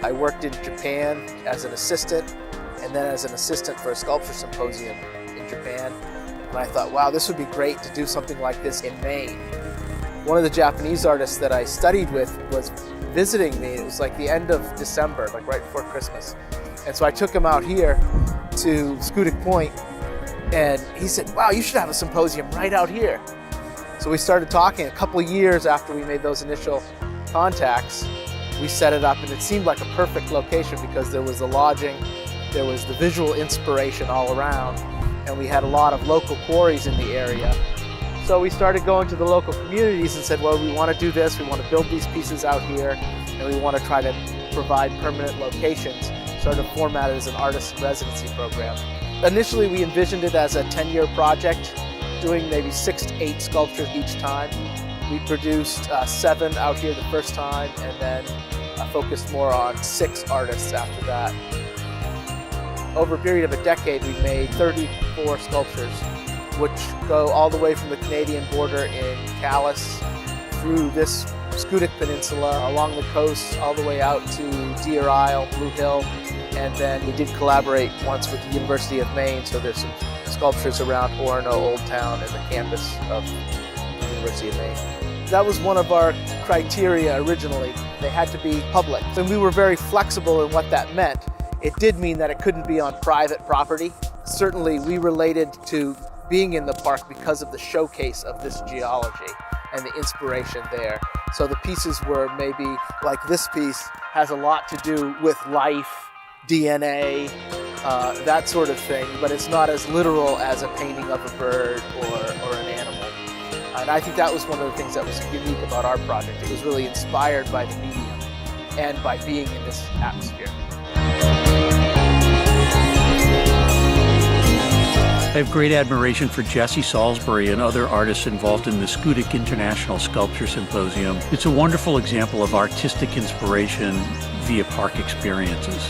I worked in Japan as an assistant, and then as an assistant for a sculpture symposium in Japan. And I thought, wow, this would be great to do something like this in Maine. One of the Japanese artists that I studied with was visiting me. It was like the end of December, like right before Christmas. And so I took him out here to Schoodic Point, and he said, wow, you should have a symposium right out here. So we started talking. A couple of years after we made those initial contacts, we set it up, and it seemed like a perfect location because there was the lodging, there was the visual inspiration all around, and we had a lot of local quarries in the area. So we started going to the local communities and said, well, we want to do this, we want to build these pieces out here, and we want to try to provide permanent locations, sort of formatted as an artist residency program. Initially, we envisioned it as a 10-year project, doing maybe 6 to 8 sculptures each time. We produced 7 out here the first time, and then focused more on 6 artists after that. Over a period of a decade, we made 34 sculptures, which go all the way from the Canadian border in Calais through this Schoodic Peninsula, along the coast, all the way out to Deer Isle, Blue Hill, and then we did collaborate once with the University of Maine, so there's some sculptures around Orono, Old Town, and the campus of the University of Maine. That was one of our criteria originally. They had to be public, and we were very flexible in what that meant. It did mean that it couldn't be on private property. Certainly, we related to being in the park because of the showcase of this geology and the inspiration there. So the pieces were maybe, like this piece, has a lot to do with life, DNA, that sort of thing, but it's not as literal as a painting of a bird or an animal. And I think that was one of the things that was unique about our project. It was really inspired by the medium and by being in this atmosphere. I have great admiration for Jesse Salisbury and other artists involved in the Schoodic International Sculpture Symposium. It's a wonderful example of artistic inspiration via park experiences.